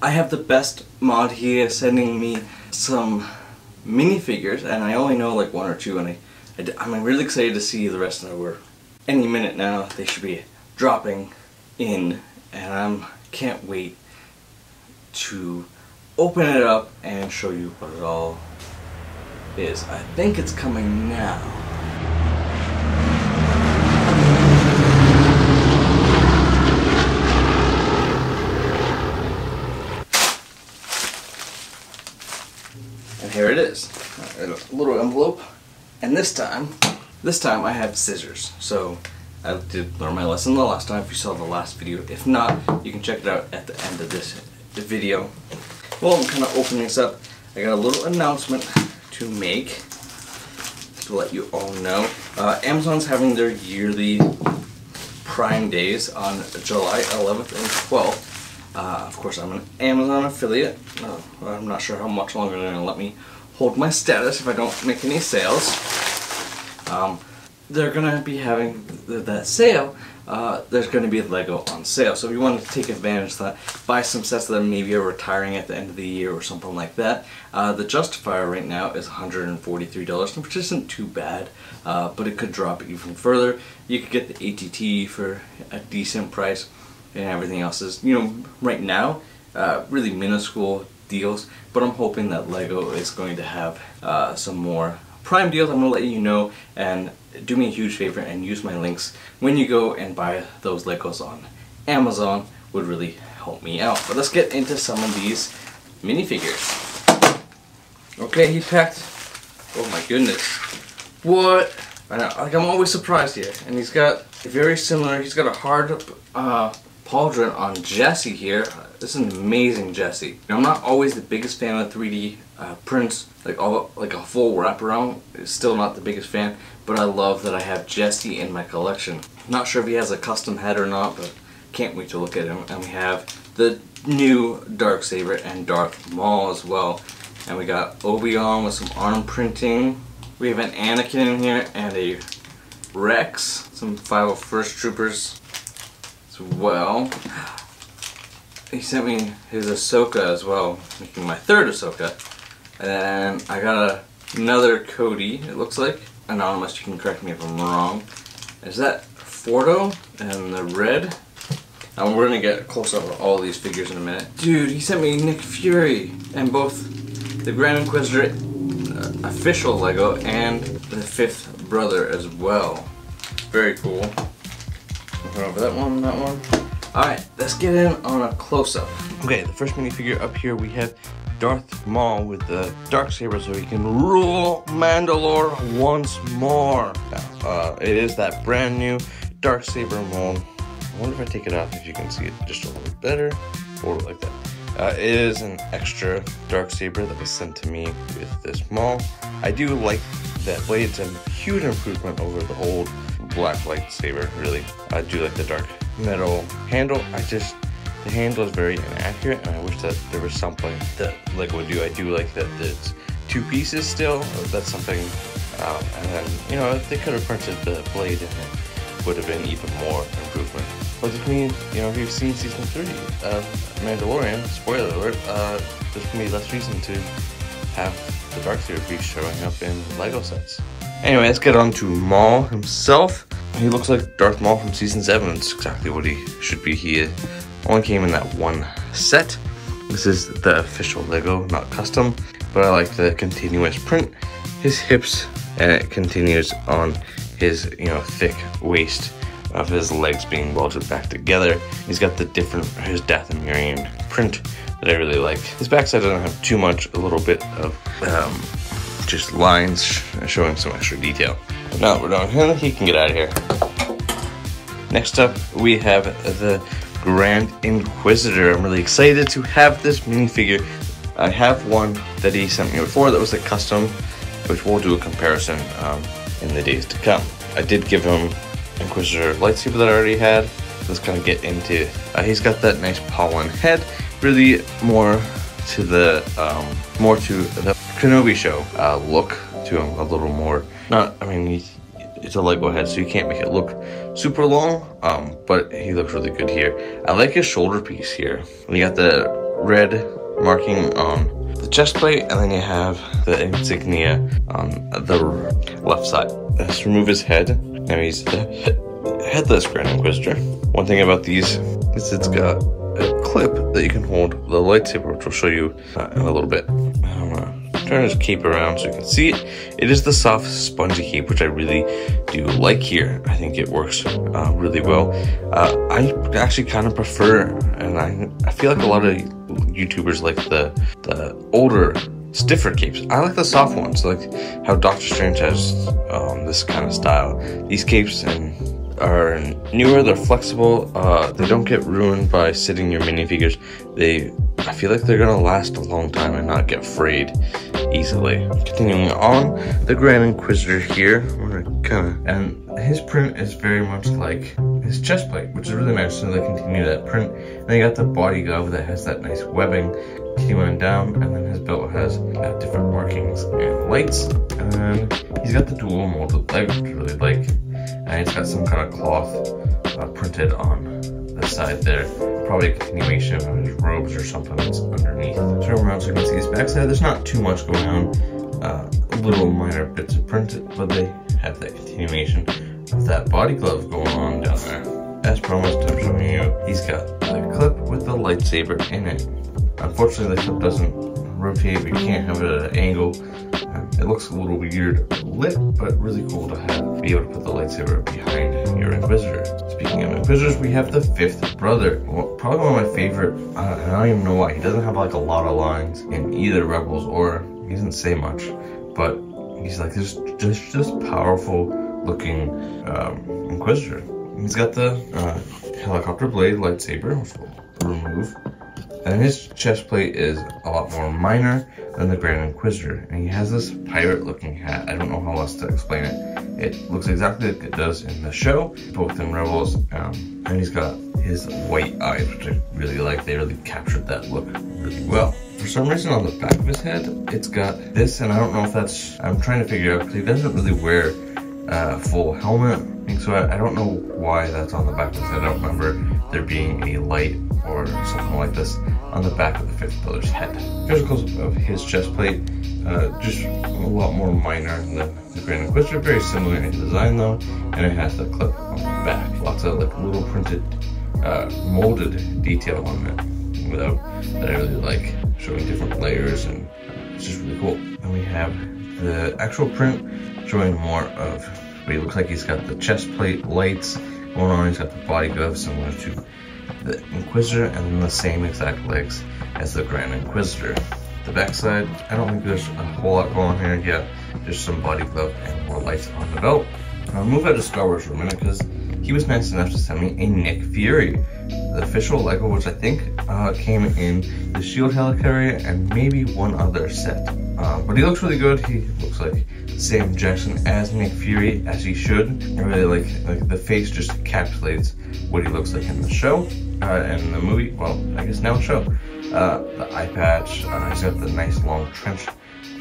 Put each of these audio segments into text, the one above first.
I have the best mod here sending me some minifigures, and I only know like one or two, and I'm really excited to see the rest of them. Any minute now they should be dropping in, and I can't wait to open it up and show you what it all is. I think it's coming now. And here it is, a little envelope, and this time I have scissors. So I did learn my lesson the last time if you saw the last video. If not, you can check it out at the end of this video. Well, I'm kind of opening this up. I got a little announcement to make to let you all know. Amazon's having their yearly Prime Days on July 11th and 12th. Of course, I'm an Amazon affiliate. I'm not sure how much longer they're going to let me hold my status if I don't make any sales. They're going to be having that sale. There's going to be Lego on sale. So if you want to take advantage of that, buy some sets that maybe are retiring at the end of the year or something like that. The Justifier right now is $143, which isn't too bad, but it could drop even further. You could get the ATT for a decent price. And everything else is, you know, right now, really minuscule deals, but I'm hoping that Lego is going to have some more Prime deals. I'm going to let you know, and do me a huge favor and use my links when you go and buy those Legos on Amazon. Would really help me out. But let's get into some of these minifigures. Okay, he packed, oh my goodness, what? I know, like, I'm always surprised here, and he's got very similar, he's got a hard pauldron on Jesse here. This is an amazing Jesse. Now, I'm not always the biggest fan of 3D prints, like a full wraparound. Still not the biggest fan, but I love that I have Jesse in my collection. Not sure if he has a custom head or not, but can't wait to look at him. And we have the new Darksaber and Darth Maul as well. And we got Obi Wan with some arm printing. We have an Anakin in here and a Rex, some 501st Troopers as well. He sent me his Ashoka as well, making my third Ashoka. And I got another Cody, it looks like. Anonymous, you can correct me if I'm wrong. Is that Fordo and the red? And we're gonna get a close up of all these figures in a minute. Dude, he sent me Nick Fury and both the Grand Inquisitor official Lego and the fifth brother as well. Very cool. Looking over that one, that one. Alright, let's get in on a close-up. Okay, the first minifigure up here we have Darth Maul with the Darksaber so he can rule Mandalore once more. Now, it is that brand new Darksaber mold. I wonder if I take it off if you can see it just a little bit better. Or like that. It is an extra Darksaber that was sent to me with this Maul. I do like that blade. It's a huge improvement over the old black lightsaber, really. I do like the dark metal handle. The handle is very inaccurate, and I wish that there was something that Lego would do. I do like that it's two pieces still. That's something, and then, you know, if they could have printed the blade in it, would have been even more improvement. But this means, you know, if you've seen season 3 of Mandalorian, spoiler alert, there's gonna be less reason to have the Darksaber be showing up in Lego sets. Anyway, let's get on to Maul himself. He looks like Darth Maul from season 7. It's exactly what he should be. He only came in that one set. This is the official Lego, not custom, but I like the continuous print. His hips, and it continues on his, you know, thick waist of his legs being welded back together. He's got the his Dathomirian print that I really like. His backside doesn't have too much, a little bit of just lines showing some extra detail. But now that we're done with him, he can get out of here. Next up, we have the Grand Inquisitor. I'm really excited to have this minifigure. I have one that he sent me before that was a custom, which we'll do a comparison in the days to come. I did give him Inquisitor lightsaber that I already had. Let's kind of get into, he's got that nice pollen head, really more to the Kenobi show look to him, a little more, it's a Lego head, so you can't make it look super long, but he looks really good here. I like his shoulder piece here. And you got the red marking on the chest plate, and then you have the insignia on the left side. Let's remove his head. Now he's the headless Grand Inquisitor. One thing about these is it's got a clip that you can hold the lightsaber, which we'll show you in a little bit. I'm gonna turn his cape around so you can see it. It is the soft, spongy cape, which I really do like here. I think it works really well. I actually kind of prefer, and I feel like a lot of YouTubers like the older, stiffer capes. I like the soft ones, like how Doctor Strange has this kind of style. These capes are newer, they're flexible, they don't get ruined by sitting your minifigures. I feel like they're gonna last a long time and not get frayed easily. Continuing on, the Grand Inquisitor here, and his print is very much like his chest plate, which is really nice, so they continue that print. And then you got the body glove that has that nice webbing continuing down, and then his belt has different markings and lights, and then he's got the dual molded leg, which I really like, and it's got some kind of cloth printed on the side there, probably a continuation of his robes or something that's underneath. Turn around so you can see his backside. There's not too much going on, little minor bits of print, but they have that continuation of that body glove going on down there. As promised, I'm showing you, he's got a clip with the lightsaber in it. Unfortunately, the clip doesn't rotate, but you can't have it at an angle. It looks a little weird lit, but really cool to be able to put the lightsaber behind your Inquisitor. Speaking of Inquisitors, we have the fifth brother. Well, probably one of my favorite, I don't even know why. He doesn't have like a lot of lines in either Rebels, or he doesn't say much, but he's like this just powerful looking Inquisitor. He's got the helicopter blade lightsaber, which we'll remove. And his chest plate is a lot more minor than the Grand Inquisitor, and he has this pirate looking hat. I don't know how else to explain it. It looks exactly like it does in the show, both in Rebels, and he's got his white eyes, which I really like. They really captured that look really well. For some reason on the back of his head, it's got this, and I don't know if that's, I'm trying to figure out, because he doesn't really wear a full helmet, so I don't know why that's on the back of his head. I don't remember there being a light or something like this on the back of the fifth brother's head. Physicals of his chest plate, just a lot more minor than the Grand Inquisitor, very similar in design though, and it has the clip on the back. Lots of like little printed, molded detail on it that I really like, showing different layers, and it's just really cool. And we have the actual print showing more of what he looks like. He's got the chest plate lights going on, he's got the body glove similar to the Inquisitor, and then the same exact legs as the Grand Inquisitor. The backside, I don't think there's a whole lot going on here. Yeah, just some body glove and more lights on the belt. I'll move out of Star Wars for a minute because he was nice enough to send me a Nick Fury, the official Lego, which I think came in the Shield Helicarrier and maybe one other set. But he looks really good. He looks like Sam Jackson as Nick Fury, as he should. I really like the face just encapsulates what he looks like in the show and in the movie. Well, I guess now show. The eye patch. He's got the nice long trench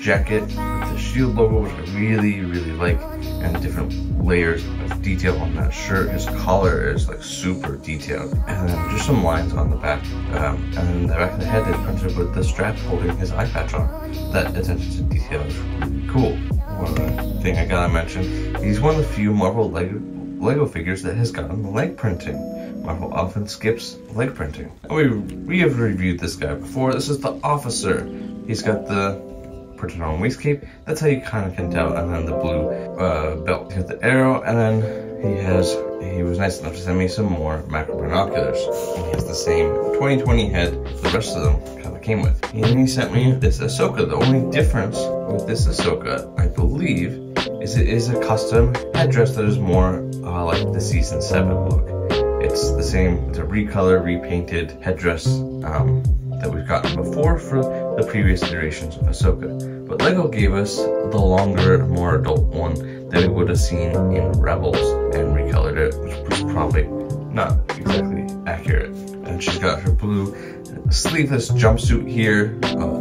jacket with the Shield logo, which I really like, and different layers of detail on that shirt. His collar is like super detailed, and then just some lines on the back, and then the back of the head is printed with the strap holding his eye patch on. That attention to detail is really cool. One other thing I gotta mention, he's one of the few Marvel Lego figures that has gotten the leg printing. Marvel often skips leg printing. We have reviewed this guy before. This is the Officer. He's got the printed on waist cape. That's how you kind of can tell. And then the blue belt. He's got the arrow, and then he was nice enough to send me some more macro binoculars. And he has the same 2020 head the rest of them kind of came with. And then he sent me this Ashoka. The only difference with this Ashoka, I believe, is it is a custom headdress that is more like the Season 7 look. It's the same, it's a recolor, repainted headdress that we've gotten before for the previous iterations of Ashoka. But LEGO gave us the longer, more adult one that we would have seen in Rebels and recolored it, which was probably not exactly accurate. And she's got her blue sleeveless jumpsuit here.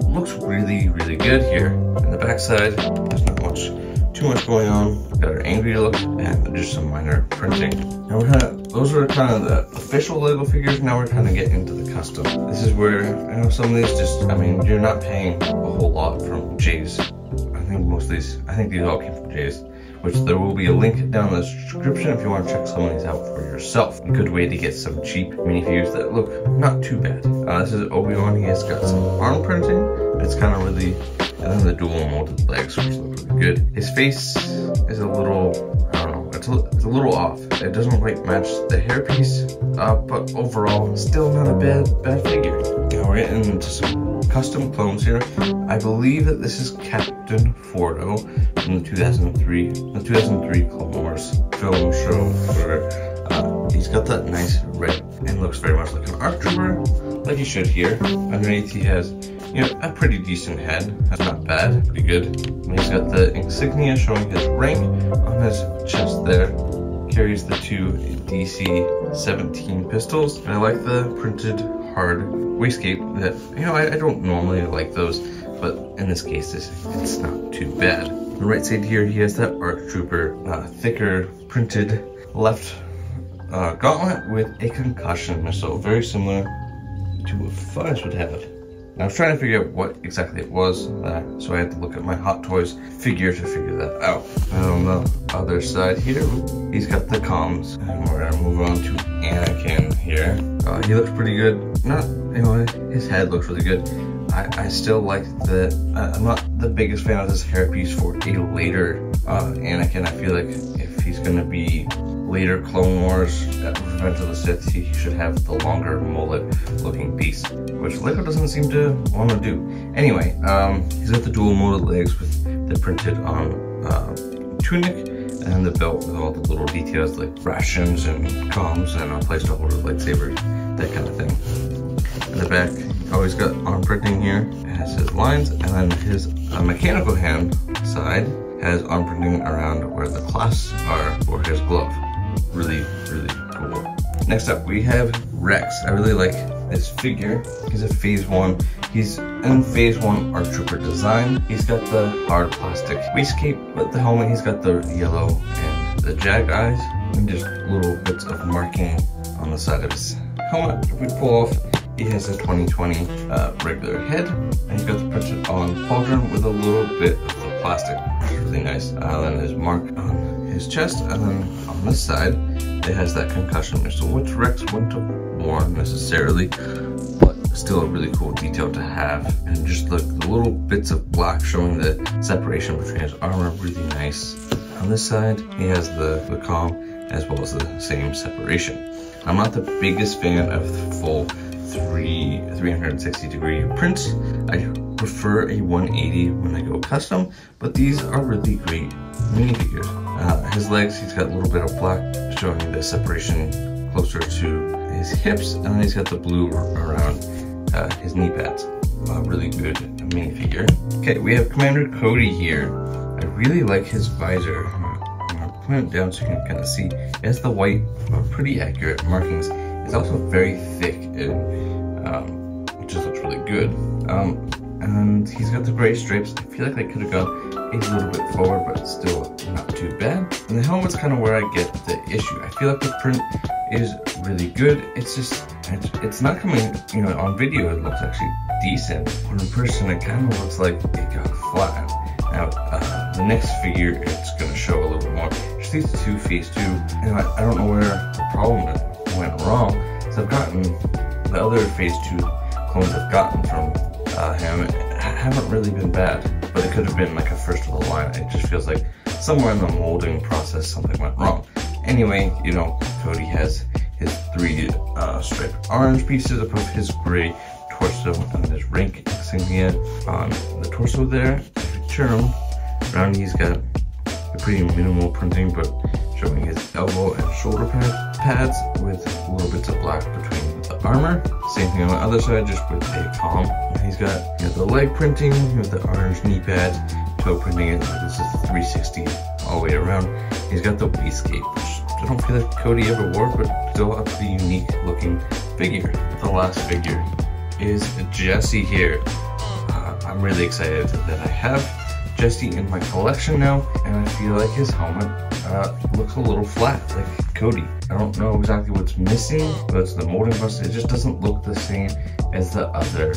Looks really good here. And the backside, there's not much too much going on. Got our angry look and just some minor printing. Now those are kind of the official LEGO figures. Now we're kind of getting into the custom. This is where, you know, some of these just, I mean, you're not paying a whole lot from Jeese. I think these all came from Jeese, which there will be a link down in the description if you want to check some of these out for yourself. A good way to get some cheap minifigures that look not too bad. This is Obi Wan. He has got some arm printing. It's kind of really, and then the dual molded legs, which look really good. His face is a little, I don't know, it's a little off. It doesn't quite match the hairpiece, but overall, still not a bad figure. Now we're getting into some custom clones here. I believe that this is Captain Fordo from the 2003 Clone Wars film show, where he's got that nice red and looks very much like an ARC Trooper, like he should here. Underneath he has, you know, a pretty decent head. That's not bad, pretty good. And he's got the insignia showing his rank on his chest there. Carries the two DC-17 pistols. And I like the printed hard waistcape that, you know, I don't normally like those, but in this case, it's not too bad. On the right side here, he has that ARC Trooper, thicker printed left gauntlet with a concussion missile, very similar to what Fudge would have. I was trying to figure out what exactly it was, so I had to look at my Hot Toys figure to figure that out. And on the other side here, he's got the comms, and we're gonna move on to Anakin here. He looks pretty good. Not, you know, his head looks really good. I still like the, I'm not the biggest fan of this hairpiece for a later Anakin. I feel like if he's gonna be later Clone Wars, Revenge of the Sith, he should have the longer mullet looking piece, which LEGO doesn't seem to want to do. Anyway, he's got the dual molded legs with the printed on tunic, and the belt with all the little details like rations and comms and a place to hold his lightsaber, that kind of thing. In the back, always got arm printing here. It has his lines, and then his mechanical hand side has arm printing around where the clasps are for his glove. Really, really cool. Next up, we have Rex. I really like this figure. He's a Phase 1. He's in Phase 1 ARC Trooper design. He's got the hard plastic waistcape, but the helmet, he's got the yellow and the jag eyes, and just little bits of marking on the side of his helmet. If we pull off, he has a 2020 regular head, and he's got the printed on pauldron with a little bit of the plastic. It's really nice. Then his mark on his chest, and then on this side, it has that concussion missile, which Rex wouldn't have worn necessarily, but still a really cool detail to have. And just the little bits of black showing the separation between his armor, really nice. On this side, he has the comm as well as the same separation. I'm not the biggest fan of the full 360 degree prints. I prefer a 180 when I go custom, but these are really great minifigures. His legs, he's got a little bit of black showing the separation closer to his hips, and then he's got the blue around his knee pads. Really good minifigure. Okay, we have Commander Cody here. I really like his visor. I'm gonna point it down so you can kind of see. It has the white, pretty accurate markings. It's also very thick, and it just looks really good. And he's got the gray stripes. I feel like they could have gone a little bit forward, but still not too bad. And the helmet's kind of where I get the issue. I feel like the print is really good. It's just, it's not coming, you know, on video it looks actually decent, but in person it kind of looks like it got flat. Now, the next figure, it's going to show a little bit more. Just these two Phase 2, and I don't know where the problem went wrong. So I've gotten the other Phase 2 clones I've gotten from him haven't really been bad, but it could have been like a first of the line. It just feels like somewhere in the molding process something went wrong. Anyway, you know, Cody has his 3 striped orange pieces above his gray torso, and his rank insignia on the torso there. If you turn him around, he's got a pretty minimal printing, but showing his elbow and shoulder pads with little bits of black between the armor. Same thing on the other side, just with a comm. He's got, you know, the leg printing with the orange knee pads, toe printing it. This is 360 all the way around. He's got the waistcape, which I don't feel like Cody ever wore, but still a pretty unique looking figure. The last figure is Jesse here. I'm really excited that I have Jesse in my collection now, and I feel like his helmet looks a little flat, like Cody. I don't know exactly what's missing, but it's the molding process. It just doesn't look the same as the other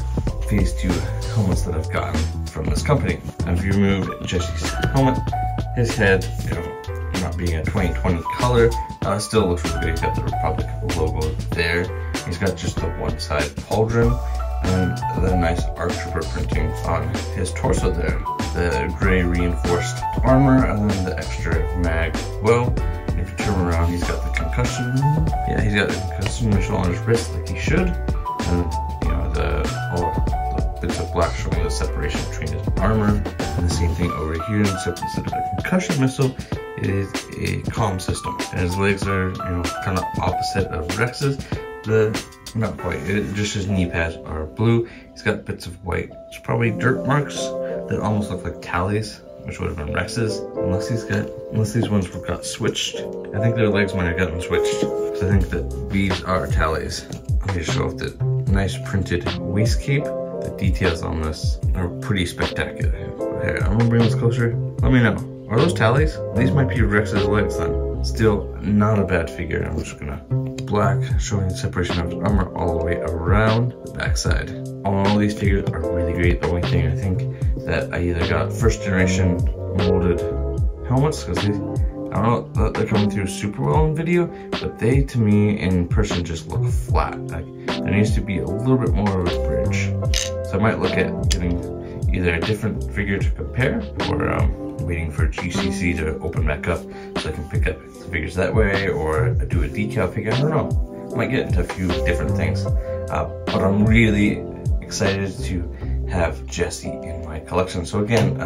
Phase 2 helmets that I've gotten from this company. And if you remove Jesse's helmet, his head, you know, not being a 2020 color, still looks really good. He's got the Republic logo there. He's got just the one side pauldron and the nice ARC Trooper printing on his torso there. The gray reinforced armor and then the extra mag. Well, if you turn around, he's got the concussion. Yeah, he's got the concussion missile on his wrist like he should. And you know, all the bits of black showing the separation between his armor. And the same thing over here, except instead of a concussion missile, it is a comm system. And his legs are, you know, kind of opposite of Rex's. Not quite, just his knee pads are blue. He's got bits of white, it's probably dirt marks that almost look like tallies, which would have been Rex's, unless these ones got switched. I think their legs might have gotten switched, because I think that these are tallies. Let me just show off the nice printed waist cape. The details on this are pretty spectacular. Here, I'm gonna bring this closer. Let me know. Are those tallies? These might be Rex's legs then. Still not a bad figure. I'm just gonna black, showing the separation of his armor all the way around the backside. All these figures are really great. The only thing I think that I either got first generation molded helmets, because these, I don't know, they're coming through super well in video, but they to me in person just look flat. Like there needs to be a little bit more of a bridge. So I might look at getting either a different figure to compare, or waiting for GCC to open back up so I can pick up the figures that way, or do a decal figure. I don't know. I might get into a few different things. But I'm really excited to have Jesse in my collection. So again,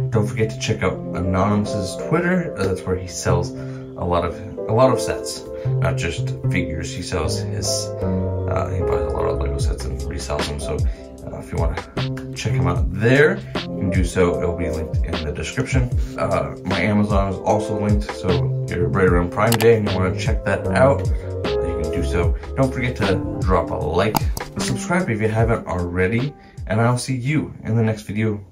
don't forget to check out Anonymous's Twitter. That's where he sells a lot of sets, not just figures. He sells his he buys a lot of Lego sets and resells them. So if you want to check him out there, you can do so. It'll be linked in the description. My Amazon is also linked, so you're right around Prime Day and you want to check that out, you can do so. Don't forget to drop a like, subscribe if you haven't already, and I'll see you in the next video.